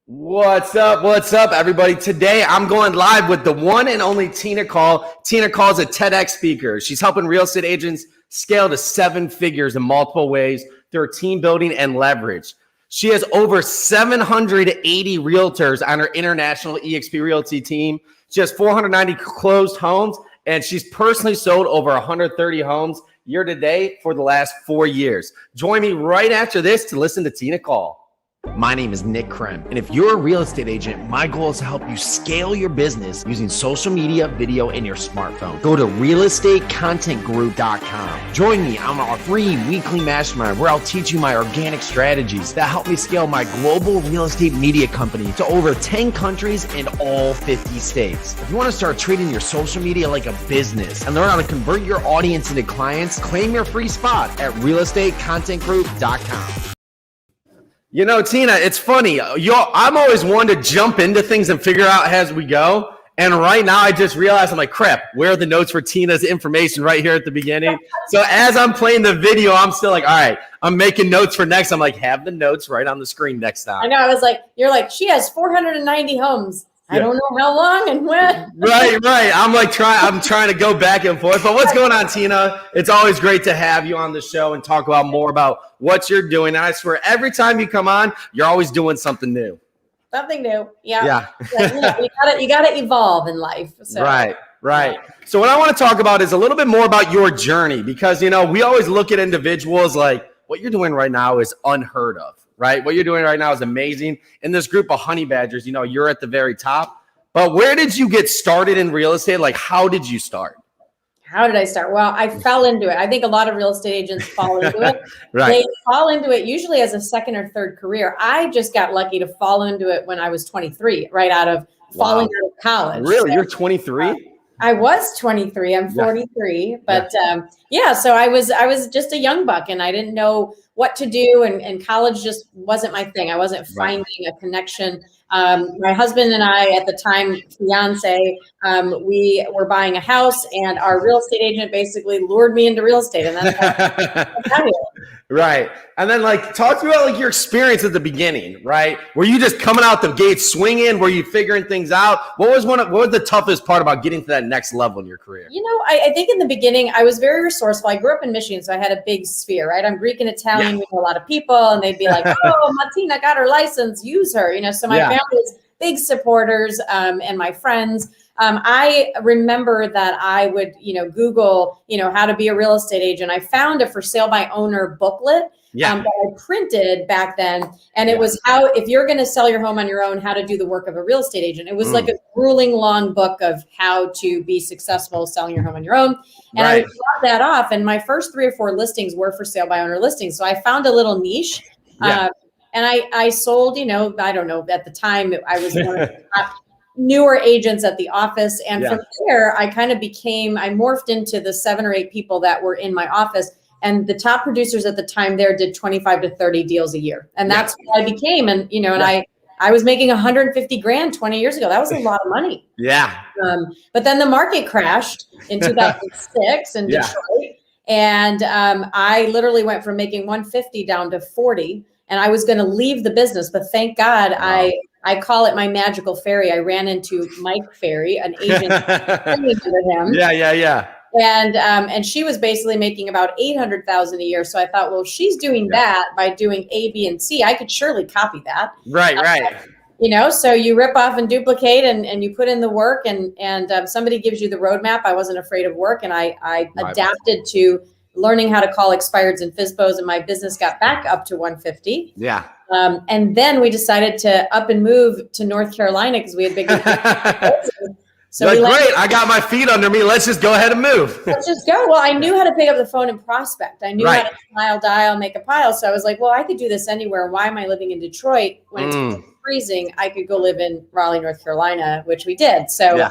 What's up? What's up, everybody? Today, I'm going live with the one and only Tina Caul. Tina Caul is a TEDx speaker. She's helping real estate agents scale to 7 figures in multiple ways through team building and leverage. She has over 780 realtors on her international eXp Realty team. She has 490 closed homes, and she's personally sold over 130 homes year to date for the last 4 years. Join me right after this to listen to Tina Caul. My name is Nick Krem, and if you're a real estate agent, my goal is to help you scale your business using social media, video, and your smartphone. Go to realestatecontentgroup.com. Join me on our free weekly mastermind where I'll teach you my organic strategies that help me scale my global real estate media company to over 10 countries and all 50 states. If you want to start treating your social media like a business and learn how to convert your audience into clients, claim your free spot at realestatecontentgroup.com. You know, Tina, it's funny. I'm always one to jump into things and figure out as we go. And right now, I just realized, I'm like, crap, where are the notes for Tina's information right here at the beginning? So as I'm playing the video, I'm still like, all right, I'm making notes for next. I'm like, have the notes right on the screen next time. I know. I was like, you're like, she has 490 homes. I don't know how long and when. Right. I'm trying to go back and forth. But what's going on, Tina? It's always great to have you on the show and talk about more about what you're doing. And I swear, every time you come on, you're always doing something new. Something new. Yeah. Yeah. you gotta evolve in life. So. Right. So what I want to talk about is a little bit more about your journey, because, you know, we always look at individuals like what you're doing right now is unheard of. Right? What you're doing right now is amazing. In this group of honey badgers, you know, you're at the very top. But where did you get started in real estate? Like, how did you start? How did I start? Well, I fell into it. I think a lot of real estate agents fall into it. Right. They fall into it usually as a second or third career. I just got lucky to fall into it when I was 23, right out of falling out of college. Really? So, you're 23? I was 23. I'm 43. But so I was just a young buck and I didn't know what to do. And college just wasn't my thing. I wasn't finding a connection. My husband and I, at the time, fiance, we were buying a house and our real estate agent basically lured me into real estate. And that's how Right. And then, like, talk to me about, like, your experience at the beginning, right? Were you just coming out the gate swinging? Were you figuring things out? What was the toughest part about getting to that next level in your career? You know, I think in the beginning, I was very resourceful. I grew up in Michigan, so I had a big sphere, right? I'm Greek and Italian. We know a lot of people, and they'd be like, oh, Martina got her license, use her. You know, so my family was big supporters, and my friends. I remember that I would, Google, how to be a real estate agent. I found a for sale by owner booklet that I printed back then. And it was how, if you're going to sell your home on your own, how to do the work of a real estate agent. It was like a grueling long book of how to be successful selling your home on your own. And I dropped that off. And my first 3 or 4 listings were for sale by owner listings. So I found a little niche. And I sold, I don't know, at the time I was one of the top newer agents at the office. And from there, I morphed into the 7 or 8 people that were in my office. And the top producers at the time there did 25 to 30 deals a year. And that's what I became. And, I was making 150 grand 20 years ago. That was a lot of money. Yeah. But then the market crashed in 2006 in Detroit. And I literally went from making 150 down to 40. And I was going to leave the business. But thank God I call it my magical ferry. I ran into Mike Ferry, an agent with him. Yeah. And she was basically making about $800,000 a year. So I thought, well, she's doing that by doing A, B, and C. I could surely copy that. Right. So you rip off and duplicate and you put in the work and somebody gives you the roadmap. I wasn't afraid of work. And I adapted to learning how to call expireds and FSBOs, and my business got back up to 150. Yeah. And then we decided to up and move to North Carolina because we had big. So great, I got my feet under me. Let's just go ahead and move. Let's just go. Well, I knew how to pick up the phone and prospect. I knew how to smile, dial, make a pile. So I was like, well, I could do this anywhere. Why am I living in Detroit when it's freezing? I could go live in Raleigh, North Carolina, which we did. So,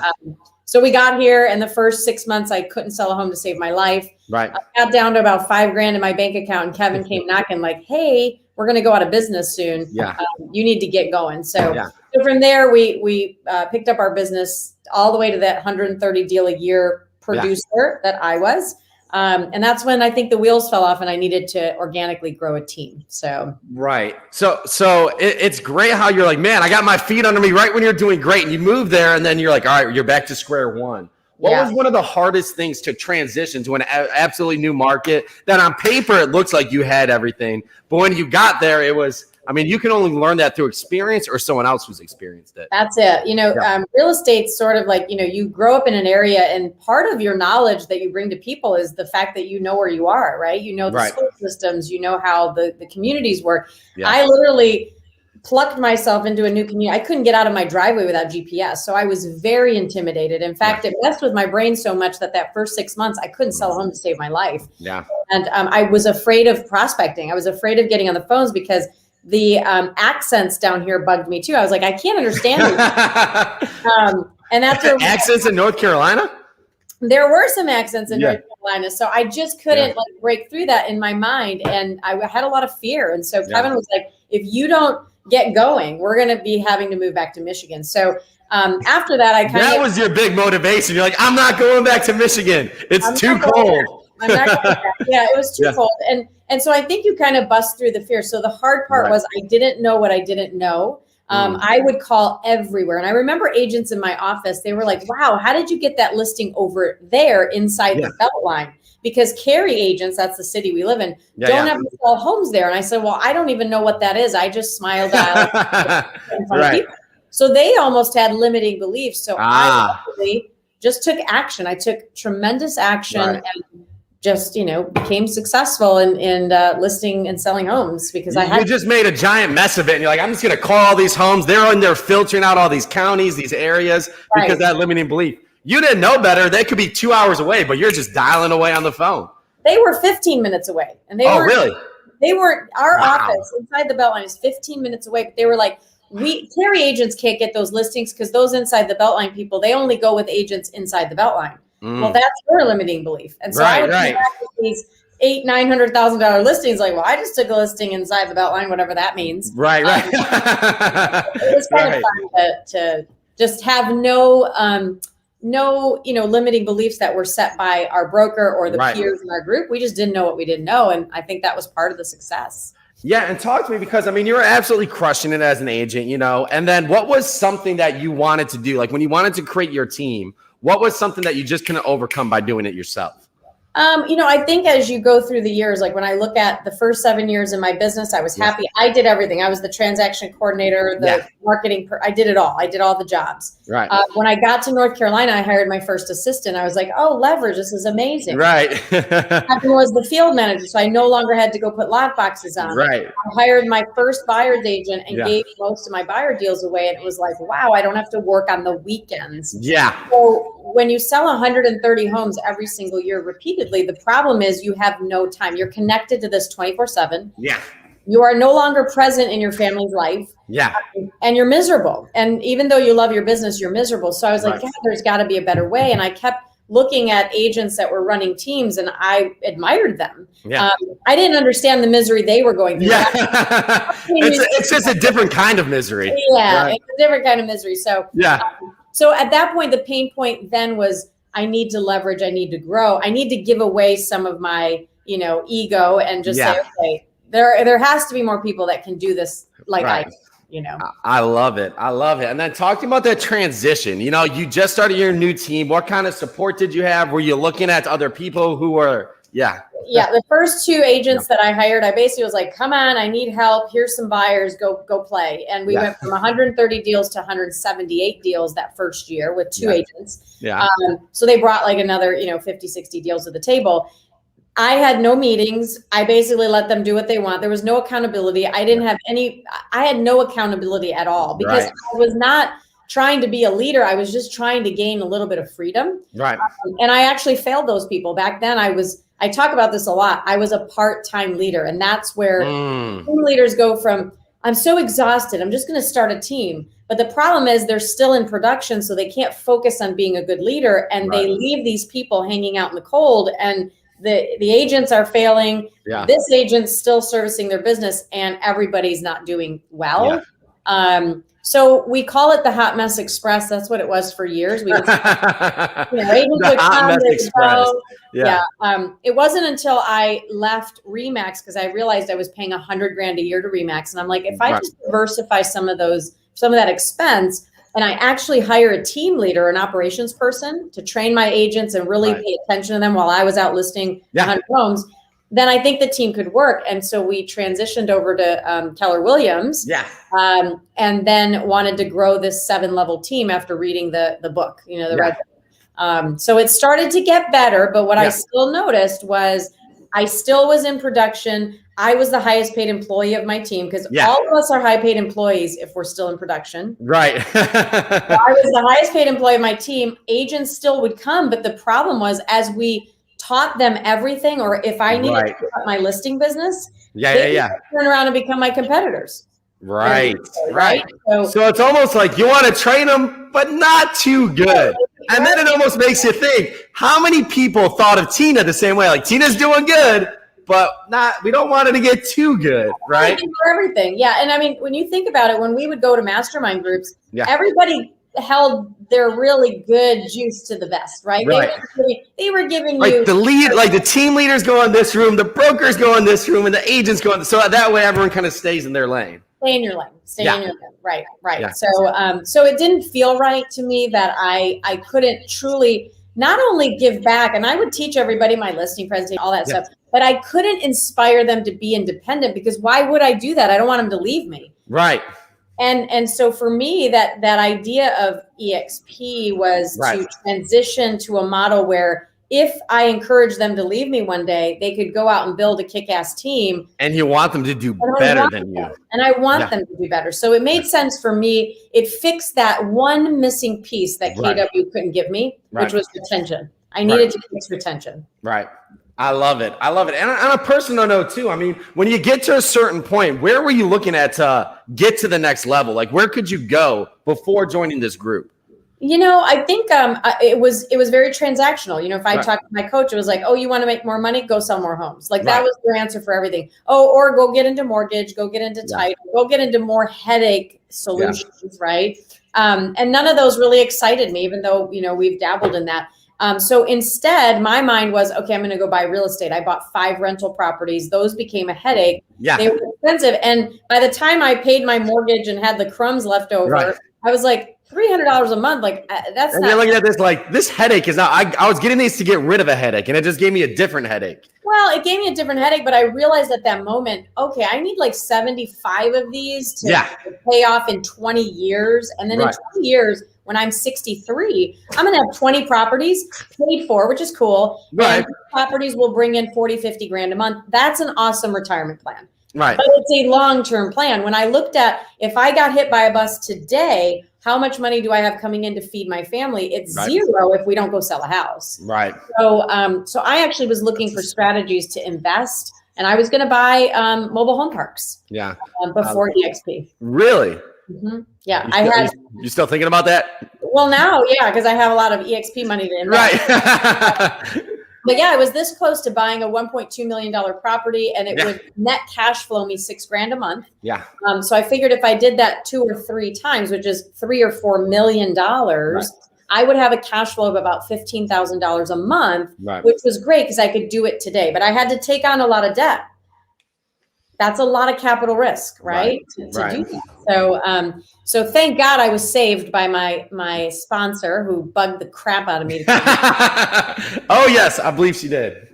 so we got here, and the first 6 months, I couldn't sell a home to save my life. Right. I got down to about $5 grand in my bank account, and Kevin came knocking like, hey, we're going to go out of business soon. Yeah. You need to get going. So from there, we picked up our business all the way to that 130 deal a year producer that I was. And that's when I think the wheels fell off and I needed to organically grow a team. So right. So it's great how you're like, man, I got my feet under me right when you're doing great, and you move there, and then you're like, all right, you're back to square one. What was one of the hardest things to transition to an absolutely new market that on paper it looks like you had everything, but when you got there, it was, I mean, you can only learn that through experience or someone else who's experienced it. That's it. Real estate's sort of like, you grow up in an area, and part of your knowledge that you bring to people is the fact that you know where you are, right? You know the school systems, you know how the communities work. Yeah. I literally plucked myself into a new community. I couldn't get out of my driveway without GPS. So I was very intimidated. In fact, it messed with my brain so much that first 6 months, I couldn't sell a home to save my life. Yeah. And I was afraid of prospecting. I was afraid of getting on the phones because the accents down here bugged me too. I was like, I can't understand you. And that's accents in North Carolina? There were some accents in North Carolina. So I just couldn't break through that in my mind. And I had a lot of fear. And so Kevin was like, if you don't get going, we're going to be having to move back to Michigan. So after that, that was your big motivation. You're like, I'm not going back to Michigan. It's too cold. I'm not going back. Yeah, it was too cold. And so I think you kind of bust through the fear. So the hard part was I didn't know what I didn't know. I would call everywhere. And I remember agents in my office, they were like, wow, how did you get that listing over there inside the Beltline? Because Cary agents, that's the city we live in, don't have to sell homes there. And I said, well, I don't even know what that is. I just smile dial in front of people. So they almost had limiting beliefs. So I actually just took action. I took tremendous action and just, became successful in listing and selling homes because you just made a giant mess of it. And you're like, I'm just going to call all these homes. They're in there filtering out all these counties, these areas because of that limiting belief. You didn't know better. They could be 2 hours away, but you're just dialing away on the phone. They were 15 minutes away. And they really? They weren't, our office inside the Beltline is 15 minutes away. But they were like, Cary agents can't get those listings because those inside the Beltline people, they only go with agents inside the Beltline. Well, that's your limiting belief. And so I would come back with these $800,000-$900,000 listings. Like, well, I just took a listing inside the Beltline, whatever that means. Right. It was kind of fun to just have no limiting beliefs that were set by our broker or the peers in our group. We just didn't know what we didn't know. And I think that was part of the success. Yeah. And talk to me because, you were absolutely crushing it as an agent, and then what was something that you wanted to do? Like when you wanted to create your team, what was something that you just couldn't overcome by doing it yourself? I think as you go through the years, like when I look at the first 7 years in my business, I was happy. I did everything. I was the transaction coordinator, the marketing. I did it all. I did all the jobs. Right. When I got to North Carolina, I hired my first assistant. I was like, oh, leverage. This is amazing. Right. Kevin was the field manager, so I no longer had to go put lock boxes on. Right. I hired my first buyer's agent and gave most of my buyer deals away. And it was like, wow, I don't have to work on the weekends. Yeah. So when you sell 130 homes every single year repeatedly, the problem is you have no time. You're connected to this 24/7. Yeah. You are no longer present in your family's life. Yeah. And you're miserable. And even though you love your business, you're miserable. So I was like, there's got to be a better way. And I kept looking at agents that were running teams and I admired them. Yeah. I didn't understand the misery they were going through. Yeah. It's just a different kind of misery. Yeah. It's a different kind of misery. So so at that point, the pain point then was I need to leverage, I need to grow, I need to give away some of my, ego and just say, okay, there has to be more people that can do this like I do, I love it. I love it. And then talking about that transition, you just started your new team. What kind of support did you have? Were you looking at other people who were, the first two agents that I hired, I basically was like, come on, I need help. Here's some buyers, go play. And we went from 130 deals to 178 deals that first year with two agents. Yeah. So they brought like another, 50, 60 deals to the table. I had no meetings. I basically let them do what they want. There was no accountability. I didn't have I had no accountability at all because I was not trying to be a leader. I was just trying to gain a little bit of freedom. Right. And I actually failed those people. Back then I talk about this a lot. I was a part-time leader, and that's where team leaders go from, I'm so exhausted, I'm just going to start a team. But the problem is they're still in production, so they can't focus on being a good leader, and they leave these people hanging out in the cold, and the agents are failing. Yeah. This agent's still servicing their business, and everybody's not doing well. Yeah. So we call it the Hot Mess Express. That's what it was for years. We would, agents The would Hot come, Mess they would Express. go. Yeah. It wasn't until I left Remax because I realized I was paying $100,000 a year to Remax, and I'm like, if I just diversify some of that expense, and I actually hire a team leader, an operations person, to train my agents and really pay attention to them while I was out listing 100 homes, then I think the team could work. And so we transitioned over to Keller Williams. And then wanted to grow this 7-level team after reading the book, Red Book. So it started to get better, but what I still noticed was I still was in production. I was the highest paid employee of my team because all of us are high paid employees if we're still in production. Right. So I was the highest paid employee of my team. Agents still would come, but the problem was as we taught them everything, or if I needed to pick up my listing business, they would turn around and become my competitors. Right. So it's almost like you want to train them, but not too good. And then it almost makes you think, how many people thought of Tina the same way? Like, Tina's doing good, but we don't want her to get too good, right? For everything. Yeah. And I mean, when you think about it, when we would go to mastermind groups, everybody held their really good juice to the vest, right? They were giving you the team leaders go in this room, the brokers go in this room, and the agents go in. So that way everyone kind of stays in their lane. Stay in your lane. Stay in your lane. Right. Yeah. So it didn't feel right to me that I couldn't truly not only give back, and I would teach everybody my listing presentation, all that stuff, but I couldn't inspire them to be independent because why would I do that? I don't want them to leave me. Right. And so for me, that idea of EXP was to transition to a model where if I encourage them to leave me one day, they could go out and build a kick-ass team. And you want them to do better than you. And I want them to do better. So it made sense for me. It fixed that one missing piece that KW couldn't give me, which was retention. I needed to fix retention. Right. I love it. And on a personal note too, I mean, when you get to a certain point, where were you looking at to get to the next level? Like, where could you go before joining this group? I think it was very transactional. If I talked to my coach, it was like, oh, you want to make more money? Go sell more homes. Like that was their answer for everything. Oh, or go get into mortgage, go get into title, go get into more headache solutions, right? And none of those really excited me, even though, we've dabbled in that. So instead, my mind was, okay, I'm going to go buy real estate. I bought 5 rental properties. Those became a headache. They were expensive. And by the time I paid my mortgage and had the crumbs left over, I was like, $300 a month, like that's. And you're looking at this like this headache is not. I was getting these to get rid of a headache, and it just gave me a different headache. Well, it gave me a different headache, but I realized at that moment, okay, I need like 75 of these to pay off in 20 years, and then in 20 years, when I'm 63, I'm going to have 20 properties paid for, which is cool. And properties will bring in 40, 50 grand a month. That's an awesome retirement plan. But it's a long-term plan. When I looked at, if I got hit by a bus today, how much money do I have coming in to feed my family? It's zero if we don't go sell a house. So I actually was looking for strategies to invest, and I was going to buy mobile home parks. Before EXP. Really? Mm-hmm. Yeah. You still thinking about that? Well, now, because I have a lot of EXP money to invest. But yeah, I was this close to buying a $1.2 million property, and it would net cash flow me $6,000 a month. So I figured if I did that 2 or 3 times, which is $3 or $4 million, I would have a cash flow of about $15,000 a month, which was great because I could do it today. But I had to take on a lot of debt. That's a lot of capital risk, right? To do that. So thank God I was saved by my sponsor who bugged the crap out of me. Oh yes, I believe she did.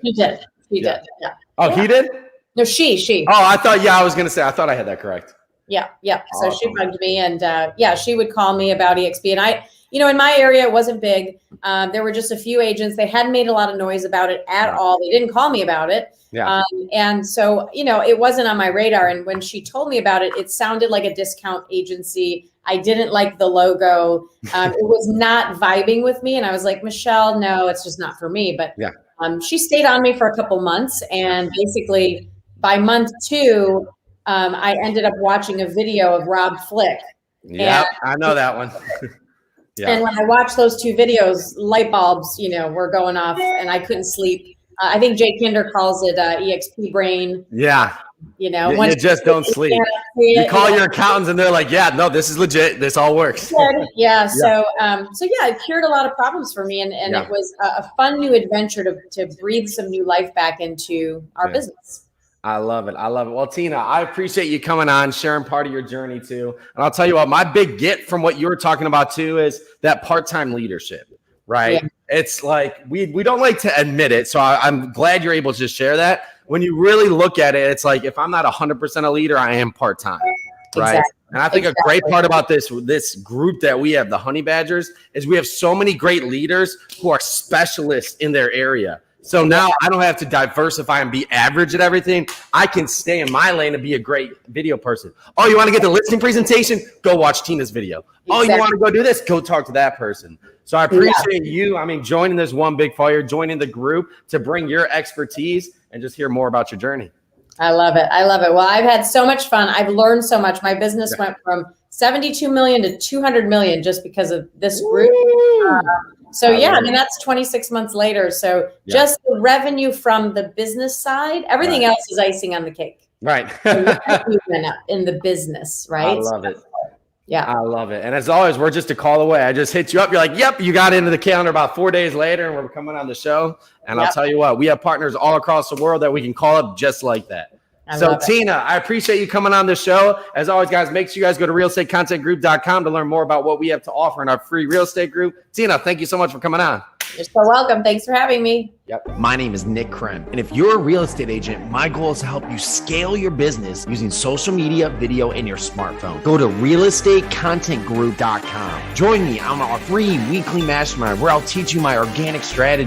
She did. Yeah. Oh, he did? No, she. Oh, I thought. Yeah, I was gonna say. I thought I had that correct. Yeah. So she bugged me, and she would call me about EXP, and I. In my area, it wasn't big. There were just a few agents. They hadn't made a lot of noise about it at all. They didn't call me about it. And so, it wasn't on my radar. And when she told me about it, it sounded like a discount agency. I didn't like the logo. It was not vibing with me. And I was like, Michelle, no, it's just not for me. But she stayed on me for a couple months. And basically by month 2, I ended up watching a video of Rob Flick. Yeah, I know that one. And when I watched those 2 videos, light bulbs, were going off and I couldn't sleep. I think Jay Kinder calls it EXP brain. You know, you just don't sleep. You call your accountants and they're like, yeah, no, this is legit. This all works. Yeah. So it cured a lot of problems for me. And it was a fun new adventure to breathe some new life back into our business. I love it. I love it. Well, Tina, I appreciate you coming on, sharing part of your journey too. And I'll tell you what, my big get from what you were talking about too is that part-time leadership, right? Yeah. It's like, we don't like to admit it. So I'm glad you're able to share that. When you really look at it, it's like, if I'm not 100% a leader, I am part-time, right? Exactly. And I think a great part about this group that we have, the Honey Badgers, is we have so many great leaders who are specialists in their area. So now I don't have to diversify and be average at everything. I can stay in my lane and be a great video person. Oh, you want to get the listing presentation? Go watch Tina's video. Exactly. Oh, you want to go do this? Go talk to that person. So I appreciate you. I mean, joining this one big fire, joining the group to bring your expertise and just hear more about your journey. I love it. I love it. Well, I've had so much fun. I've learned so much. My business went from 72 million to 200 million just because of this group. I mean, that's 26 months later. So just the revenue from the business side, everything else is icing on the cake. Right. In the business, right? I love it. Yeah. I love it. And as always, we're just a call away. I just hit you up. You're like, yep, you got into the calendar about 4 days later and we're coming on the show. And I'll tell you what, we have partners all across the world that we can call up just like that. So Tina, I appreciate you coming on the show. As always, guys, make sure you guys go to realestatecontentgroup.com to learn more about what we have to offer in our free real estate group. Tina, thank you so much for coming on. You're so welcome. Thanks for having me. Yep. My name is Nick Krem. And if you're a real estate agent, my goal is to help you scale your business using social media, video, and your smartphone. Go to realestatecontentgroup.com. Join me on our free weekly mastermind where I'll teach you my organic strategy